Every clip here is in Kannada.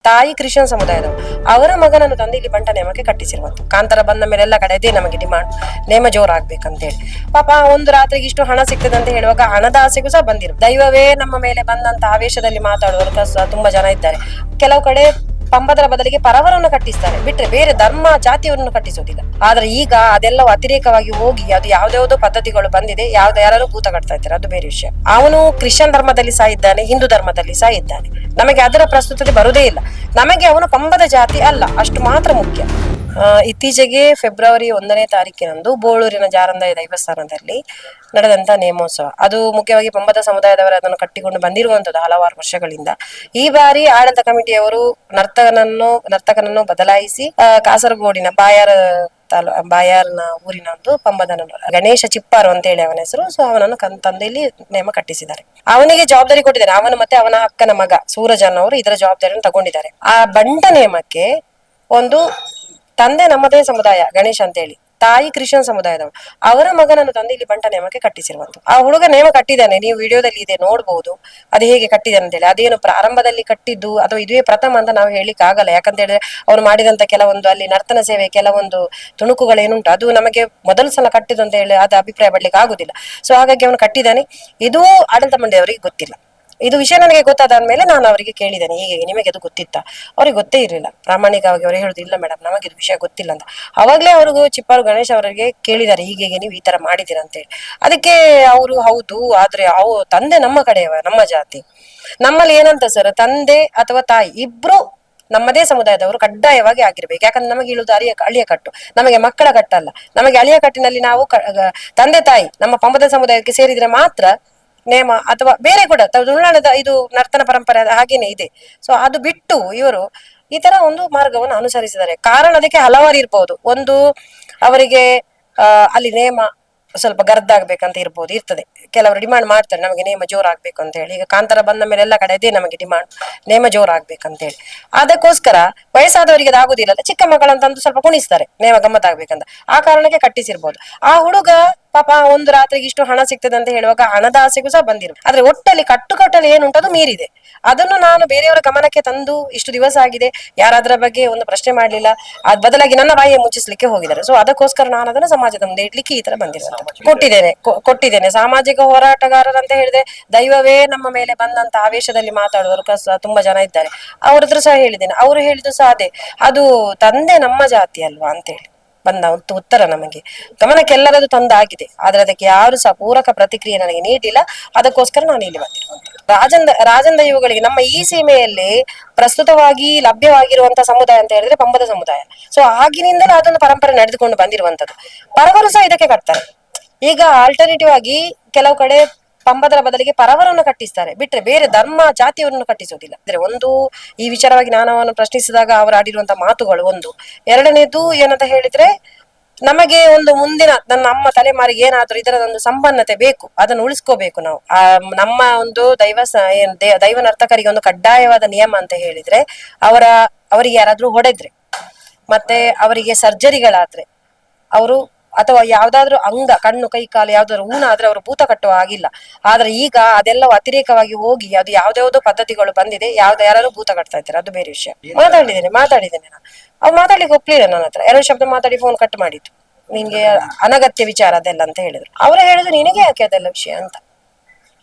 ತಾಯಿ ಕ್ರಿಶ್ಚಿಯನ್ ಸಮುದಾಯದವರು, ಅವರ ಮಗನನ್ನು ತಂದು ಇಲ್ಲಿ ಬಂಟ ನೇಮಕ್ಕೆ ಕಟ್ಟಿಸಿರುವಂತ. ಕಾಂತಾರ ಬಂದ ಮೇಲೆ ಎಲ್ಲ ಕಡೆ ಅದೇ ನಮಗೆ ಡಿಮಾಂಡ್, ನೇಮ ಜೋರಾಗ್ಬೇಕಂತ ಹೇಳಿ. ಪಾಪ ಒಂದು ರಾತ್ರಿಗೆ ಇಷ್ಟು ಹಣ ಸಿಗ್ತದೆ ಅಂತ ಹೇಳುವಾಗ ಹಣದ ಆಸೆಗೂ ಸಹ ಬಂದಿರು. ದೈವವೇ ನಮ್ಮ ಮೇಲೆ ಬಂದಂತ ಆವೇಶದಲ್ಲಿ ಮಾತಾಡುವವರು ಸಹ ತುಂಬಾ ಜನ ಇದ್ದಾರೆ. ಕೆಲವು ಕಡೆ ಪಂಬದರ ಬದಲಿಗೆ ಪರವರನ್ನು ಕಟ್ಟಿಸ್ತಾರೆ, ಬಿಟ್ರೆ ಬೇರೆ ಧರ್ಮ ಜಾತಿಯವರನ್ನು ಕಟ್ಟಿಸೋದಿಲ್ಲ. ಆದ್ರೆ ಈಗ ಅದೆಲ್ಲವೂ ಅತಿರೇಕವಾಗಿ ಹೋಗಿ ಅದು ಯಾವ್ದಾವ್ದೋ ಪದ್ಧತಿಗಳು ಬಂದಿದೆ, ಯಾರು ಭೂತ ಕಟ್ತಾ ಇದ್ದಾರೆ, ಅದು ಬೇರೆ ವಿಷಯ. ಅವನು ಕ್ರಿಶ್ಚಿಯನ್ ಧರ್ಮದಲ್ಲಿ ಸಹ ಇದ್ದಾನೆ, ಹಿಂದೂ ಧರ್ಮದಲ್ಲಿ ಸಹ ಇದ್ದಾನೆ. ನಮಗೆ ಅದರ ಪ್ರಸ್ತುತತೆ ಬರುವುದೇ ಇಲ್ಲ. ನಮಗೆ ಅವನು ಪಂಬದ ಜಾತಿ ಅಲ್ಲ, ಅಷ್ಟು ಮಾತ್ರ ಮುಖ್ಯ. ಇತ್ತೀಚೆಗೆ ಫೆಬ್ರವರಿ 1ನೇ ತಾರೀಕಿನಂದು ಬೋಳೂರಿನ ಜಾರಂದಾಯ ದೈವಸ್ಥಾನದಲ್ಲಿ ನಡೆದಂತ ನೇಮೋತ್ಸವ, ಅದು ಮುಖ್ಯವಾಗಿ ಪಂಬದ ಸಮುದಾಯದವರು ಅದನ್ನು ಕಟ್ಟಿಕೊಂಡು ಬಂದಿರುವಂತದ್ದು ಹಲವಾರು ವರ್ಷಗಳಿಂದ. ಈ ಬಾರಿ ಆಡಳಿತ ಕಮಿಟಿಯವರು ನರ್ತಕನನ್ನು ಬದಲಾಯಿಸಿ ಕಾಸರಗೋಡಿನ ಬಾಯಾರ್ನ ಊರಿನ ಒಂದು ಪಂಬದನ ಗಣೇಶ ಚಿಪ್ಪಾರು ಅಂತ ಹೇಳಿ ಅವನ ಹೆಸರು. ಸೊ ಅವನನ್ನು ತಂದೆ ಇಲ್ಲಿ ನೇಮ ಕಟ್ಟಿಸಿದ್ದಾರೆ. ಅವನಿಗೆ ಜವಾಬ್ದಾರಿ ಕೊಟ್ಟಿದ್ದಾರೆ. ಅವನು ಮತ್ತೆ ಅವನ ಅಕ್ಕನ ಮಗ ಸೂರಜ್ ಅನ್ನೋರು ಇದರ ಜವಾಬ್ದಾರಿಯನ್ನು ತಗೊಂಡಿದ್ದಾರೆ. ಆ ಬಂಟ ನೇಮಕ್ಕೆ ಒಂದು ತಂದೆ ನಮ್ಮದೇ ಸಮುದಾಯ ಗಣೇಶ್ ಅಂತ ಹೇಳಿ, ತಾಯಿ ಕ್ರಿಶ್ಚಿಯನ್ ಸಮುದಾಯದವರು, ಅವರ ಮಗನನ್ನು ತಂದು ಇಲ್ಲಿ ಬಂಟ ನೇಮಕ್ಕೆ ಕಟ್ಟಿಸಿರುವಂತ. ಆ ಹುಡುಗ ನೇಮ ಕಟ್ಟಿದ್ದಾನೆ, ನೀವು ವಿಡಿಯೋದಲ್ಲಿ ಇದೆ ನೋಡ್ಬಹುದು ಅದು ಹೇಗೆ ಕಟ್ಟಿದ್ದಾನೆ ಅಂತ ಹೇಳಿ. ಅದೇನು ಪ್ರಾರಂಭದಲ್ಲಿ ಕಟ್ಟಿದ್ದು ಅಥವಾ ಇದುವೇ ಪ್ರಥಮ ಅಂತ ನಾವು ಹೇಳಿಕ್ ಆಗಲ್ಲ. ಯಾಕಂತ ಹೇಳಿದ್ರೆ ಅವನು ಮಾಡಿದಂತ ಕೆಲವೊಂದು ಅಲ್ಲಿ ನರ್ತನ ಸೇವೆ ಕೆಲವೊಂದು ತುಣುಕುಗಳೇನುಂಟು ಅದು ನಮಗೆ ಮೊದಲ ಸಲ ಕಟ್ಟಿದ್ದು ಅಂತ ಹೇಳಿ ಅದು ಅಭಿಪ್ರಾಯ ಪಡ್ಲಿಕ್ಕೆ ಆಗುದಿಲ್ಲ. ಸೊ ಹಾಗಾಗಿ ಅವನು ಕಟ್ಟಿದ್ದಾನೆ. ಇದು ಆಡಳಿತ ಮಂಡಳಿಯವರಿಗೆ ಗೊತ್ತಿಲ್ಲ. ಇದು ವಿಷಯ ನನಗೆ ಗೊತ್ತಾದ್ಮೇಲೆ ನಾನು ಅವರಿಗೆ ಕೇಳಿದ್ದೇನೆ, ಹೀಗೆ ನಿಮಗೆ ಅದು ಗೊತ್ತಿತ್ತಾ? ಅವ್ರಿಗೆ ಗೊತ್ತೇ ಇರಲಿಲ್ಲ. ಪ್ರಾಮಾಣಿಕವಾಗಿ ಅವರು ಹೇಳುದು, ಇಲ್ಲ ಮೇಡಮ್ ನಮಗೆ ಇದು ವಿಷಯ ಗೊತ್ತಿಲ್ಲ ಅಂತ. ಅವಾಗ್ಲೇ ಅವ್ರಿಗೂ ಚಿಪ್ಪಾರು ಗಣೇಶ್ ಅವರಿಗೆ ಕೇಳಿದ್ದಾರೆ, ಹೀಗೆ ನೀವು ಈ ತರ ಮಾಡಿದ್ದೀರಾ ಅಂತ ಹೇಳಿ. ಅದಕ್ಕೆ ಅವರು ಹೌದು, ಆದ್ರೆ ತಂದೆ ನಮ್ಮ ಕಡೆಯವ, ನಮ್ಮ ಜಾತಿ. ನಮ್ಮಲ್ಲಿ ಏನಂತ ಸರ್, ತಂದೆ ಅಥವಾ ತಾಯಿ ಇಬ್ರು ನಮ್ಮದೇ ಸಮುದಾಯದವರು ಕಡ್ಡಾಯವಾಗಿ ಆಗಿರ್ಬೇಕು. ಯಾಕಂದ್ರೆ ನಮಗೆ ಇಳುದು ಅಳಿಯ ಕಟ್ಟು, ನಮಗೆ ಮಕ್ಕಳ ಕಟ್ಟಲ್ಲ. ನಮಗೆ ಅಳಿಯ ಕಟ್ಟಿನಲ್ಲಿ ನಾವು ತಂದೆ ತಾಯಿ ನಮ್ಮ ಪಂಬದ ಸಮುದಾಯಕ್ಕೆ ಸೇರಿದ್ರೆ ಮಾತ್ರ ನೇಮ, ಅಥವಾ ಬೇರೆ ಕೂಡ ತುಳುನಾಡದ ಇದು ನರ್ತನ ಪರಂಪರೆ ಹಾಗೇನೆ ಇದೆ. ಸೊ ಅದು ಬಿಟ್ಟು ಇವರು ಈ ತರ ಒಂದು ಮಾರ್ಗವನ್ನು ಅನುಸರಿಸಿದ್ದಾರೆ. ಕಾರಣ ಅದಕ್ಕೆ ಹಲವಾರು ಇರ್ಬೋದು. ಒಂದು, ಅವರಿಗೆ ಅಲ್ಲಿ ನೇಮ ಸ್ವಲ್ಪ ಗರ್ದಾಗ್ಬೇಕಂತ ಇರ್ತದೆ. ಕೆಲವರು ಡಿಮಾಂಡ್ ಮಾಡ್ತಾರೆ, ನಮಗೆ ನೇಮ ಜೋರಾಗ್ಬೇಕು ಅಂತ ಹೇಳಿ. ಈಗ ಕಾಂತಾರ ಬಂದ ಮೇಲೆ ಎಲ್ಲ ಕಡೆ ಅದೇ ನಮಗೆ ಡಿಮಾಂಡ್, ನೇಮ ಜೋರಾಗ್ಬೇಕಂತ ಹೇಳಿ. ಅದಕ್ಕೋಸ್ಕರ ವಯಸ್ಸಾದವರಿಗೆ ಅದು ಆಗುದಿಲ್ಲ, ಚಿಕ್ಕ ಮಕ್ಕಳಂತಂದು ಸ್ವಲ್ಪ ಕುಣಿಸ್ತಾರೆ ನೇಮ ಗಮ್ಮತ್ತಾಗ್ಬೇಕಂತ. ಆ ಕಾರಣಕ್ಕೆ ಕಟ್ಟಿಸಿರ್ಬೋದು. ಆ ಹುಡುಗ ಪಾಪ ಒಂದು ರಾತ್ರಿಗೆ ಇಷ್ಟು ಹಣ ಸಿಗ್ತದೆ ಅಂತ ಹೇಳುವಾಗ ಹಣದ ಆಸೆಗೂ ಸಹ ಬಂದಿರು. ಆದ್ರೆ ಒಟ್ಟಲ್ಲಿ ಕಟ್ಟುಕಟ್ಟಲ್ಲಿ ಏನುಂಟು ಅದು ಮೀರಿದೆ. ಅದನ್ನು ನಾನು ಬೇರೆಯವರ ಗಮನಕ್ಕೆ ತಂದು ಇಷ್ಟು ದಿವಸ ಆಗಿದೆ, ಯಾರಾದ್ರ ಬಗ್ಗೆ ಒಂದು ಪ್ರಶ್ನೆ ಮಾಡ್ಲಿಲ್ಲ. ಅದ್ ಬದಲಾಗಿ ನನ್ನ ಬಾಯಿಯ ಮುಚ್ಚಿಸ್ಲಿಕ್ಕೆ ಹೋಗಿದ್ದಾರೆ. ಸೊ ಅದಕ್ಕೋಸ್ಕರ ನಾನು ಅದನ್ನ ಸಮಾಜದ ಮುಂದೆ ಇಡ್ಲಿಕ್ಕೆ ಈ ತರ ಬಂದಿರುವಂತದ್ದು. ಕೊಟ್ಟಿದ್ದೇನೆ ಸಾಮಾಜಿಕ ಹೋರಾಟಗಾರರಂತ ಹೇಳಿದೆ. ದೈವವೇ ನಮ್ಮ ಮೇಲೆ ಬಂದಂತ ಆವೇಶದಲ್ಲಿ ಮಾತಾಡುವವರು ತುಂಬಾ ಜನ ಇದ್ದಾರೆ. ಅವ್ರ ಹತ್ರ ಸಹ ಹೇಳಿದ್ದೇನೆ. ಅವರು ಹೇಳಿದ್ದು ಸಹ ಅದೇ, ಅದು ತಂದೆ ನಮ್ಮ ಜಾತಿ ಅಲ್ವಾ ಅಂತ ಹೇಳಿ ಬಂದ ಉತ್ತರ ನಮಗೆ ಗಮನಕ್ಕೆಲ್ಲರದು ತಂದಾಗಿದೆ. ಆದ್ರೆ ಅದಕ್ಕೆ ಯಾರು ಸಹ ಪೂರಕ ಪ್ರತಿಕ್ರಿಯೆ ನನಗೆ ನೀಡಿಲ್ಲ. ಅದಕ್ಕೋಸ್ಕರ ನಾನು ಇಲ್ಲಿ ಬಂದಿರುವಂತದ್ದು. ರಾಜನ್ ದೈವಗಳಿಗೆ ನಮ್ಮ ಈ ಸೀಮೆಯಲ್ಲಿ ಪ್ರಸ್ತುತವಾಗಿ ಲಭ್ಯವಾಗಿರುವಂತಹ ಸಮುದಾಯ ಅಂತ ಹೇಳಿದ್ರೆ ಪಂಬದ ಸಮುದಾಯ. ಸೊ ಆಗಿನಿಂದಲೂ ಅದೊಂದು ಪರಂಪರೆ ನಡೆದುಕೊಂಡು ಬಂದಿರುವಂತದ್ದು. ಪರವರು ಸಹ ಇದಕ್ಕೆ ಕಟ್ತಾರೆ. ಈಗ ಆಲ್ಟರ್ನೇಟಿವ್ ಆಗಿ ಕೆಲವು ಕಡೆ ಪಂಬದರ ಬದಲಿಗೆ ಪರವರನ್ನು ಕಟ್ಟಿಸ್ತಾರೆ, ಬಿಟ್ರೆ ಬೇರೆ ಧರ್ಮ ಜಾತಿಯವರನ್ನು ಕಟ್ಟಿಸೋದಿಲ್ಲ. ಅಂದ್ರೆ ಒಂದು, ಈ ವಿಚಾರವಾಗಿ ನಾನು ಅವನು ಪ್ರಶ್ನಿಸಿದಾಗ ಅವರು ಆಡಿರುವಂತಹ ಮಾತುಗಳು ಒಂದು. ಎರಡನೇದು ಏನಂತ ಹೇಳಿದ್ರೆ, ನಮಗೆ ಒಂದು ಮುಂದಿನ ನಮ್ಮ ತಲೆಮಾರಿಗೆ ಏನಾದ್ರೂ ಇದರದೊಂದು ಸಂಪನ್ನತೆ ಬೇಕು, ಅದನ್ನು ಉಳಿಸ್ಕೋಬೇಕು ನಾವು. ನಮ್ಮ ಒಂದು ದೈವ ನರ್ತಕರಿಗೆ ಒಂದು ಕಡ್ಡಾಯವಾದ ನಿಯಮ ಅಂತ ಹೇಳಿದ್ರೆ, ಅವರಿಗೆ ಯಾರಾದ್ರೂ ಹೊಡೆದ್ರೆ ಮತ್ತೆ ಅವರಿಗೆ ಸರ್ಜರಿಗಳಾದ್ರೆ ಅವರು, ಅಥವಾ ಯಾವ್ದಾದ್ರು ಅಂಗ ಕಣ್ಣು ಕೈ ಕಾಲು ಯಾವ್ದಾದ್ರು ಊನ ಆದ್ರೆ ಅವರು ಭೂತ ಕಟ್ಟುವ ಆಗಿಲ್ಲ. ಆದ್ರೆ ಈಗ ಅದೆಲ್ಲವೂ ಅತಿರೇಕವಾಗಿ ಹೋಗಿ ಅದು ಯಾವ್ದಾವ್ದೋ ಪದ್ಧತಿಗಳು ಬಂದಿದೆ, ಯಾರು ಭೂತ ಕಟ್ತಾ ಇದ್ದಾರೆ, ಅದು ಬೇರೆ ವಿಷಯ. ಮಾತಾಡಿದ್ದೇನೆ ನಾನು. ಅವ್ರು ಮಾತಾಡ್ಲಿಕ್ಕೆ ಒಪ್ಲಿಲ್ಲ ನನ್ನ ಹತ್ರ. 2 ಶಬ್ದ ಮಾತಾಡಿ ಫೋನ್ ಕಟ್ ಮಾಡಿತ್ತು. ನಿನ್ಗೆ ಅನಗತ್ಯ ವಿಚಾರ ಅದೆಲ್ಲ ಅಂತ ಹೇಳಿದ್ರು. ಅವರೇ ಹೇಳಿದ್ರು, ನಿನಗೆ ಯಾಕೆ ಅದೆಲ್ಲ ವಿಷಯ ಅಂತ.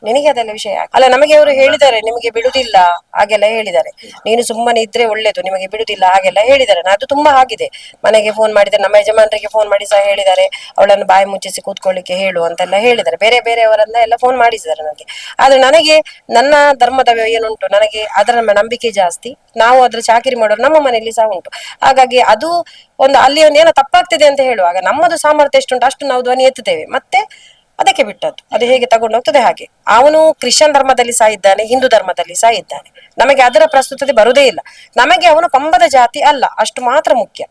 ನಿನಗೆ ಅದೆಲ್ಲ ವಿಷಯ ಅಲ್ಲ, ನಮಗೆ ಅವರು ಹೇಳಿದ್ದಾರೆ ನಿಮಗೆ ಬಿಡುದಿಲ್ಲ ಹಾಗೆಲ್ಲ ಹೇಳಿದ್ದಾರೆ. ನೀನು ಸುಮ್ಮನೆ ಇದ್ರೆ ಒಳ್ಳೇದು, ನಿಮಗೆ ಬಿಡುದಿಲ್ಲ ಹಾಗೆಲ್ಲ ಹೇಳಿದ್ದಾರೆ. ಅದು ತುಂಬಾ ಆಗಿದೆ. ಮನೆಗೆ ಫೋನ್ ಮಾಡಿದ್ದಾರೆ, ನಮ್ಮ ಯಜಮಾನರಿಗೆ ಫೋನ್ ಮಾಡಿ ಸಹ ಹೇಳಿದ್ದಾರೆ, ಅವಳನ್ನು ಬಾಯಿ ಮುಚ್ಚಿಸಿ ಕೂತ್ಕೊಳ್ಳಿಕ್ಕೆ ಹೇಳು ಅಂತೆಲ್ಲ ಹೇಳಿದ್ದಾರೆ. ಬೇರೆಯವರನ್ನ ಎಲ್ಲ ಫೋನ್ ಮಾಡಿಸಿದ್ದಾರೆ ನನಗೆ. ಆದ್ರೆ ನನಗೆ ನನ್ನ ಧರ್ಮದ ಏನುಂಟು, ನನಗೆ ಅದರ ನಂಬಿಕೆ ಜಾಸ್ತಿ. ನಾವು ಅದ್ರ ಚಾಕಿರಿ ಮಾಡೋರು ನಮ್ಮ ಮನೆಯಲ್ಲಿ ಸಹ ಉಂಟು. ಹಾಗಾಗಿ ಅದು ಅಲ್ಲಿ ಒಂದು ಏನೋ ತಪ್ಪಾಗ್ತಿದೆ ಅಂತ ಹೇಳುವಾಗ ನಮ್ಮದು ಸಾಮರ್ಥ್ಯ ಎಷ್ಟುಂಟು ಅಷ್ಟು ನಾವು ಧ್ವನಿ ಎತ್ತುತ್ತೇವೆ. ಮತ್ತೆ ಅದಕ್ಕೆ ಬಿಟ್ಟದ್ದು, ಅದು ಹೇಗೆ ತಗೊಂಡೋಗ್ತದೆ ಹಾಗೆ. ಅವನು ಕ್ರಿಶ್ಚಿಯನ್ ಧರ್ಮದಲ್ಲಿ ಸಹ ಇದ್ದಾನೆ, ಹಿಂದೂ ಧರ್ಮದಲ್ಲಿ ಸಹ ಇದ್ದಾನೆ. ನಮಗೆ ಅದರ ಪ್ರಸ್ತುತತೆ ಬರುವುದೇ ಇಲ್ಲ. ನಮಗೆ ಅವನು ಪಂಬದ ಜಾತಿ ಅಲ್ಲ, ಅಷ್ಟು ಮಾತ್ರ ಮುಖ್ಯ.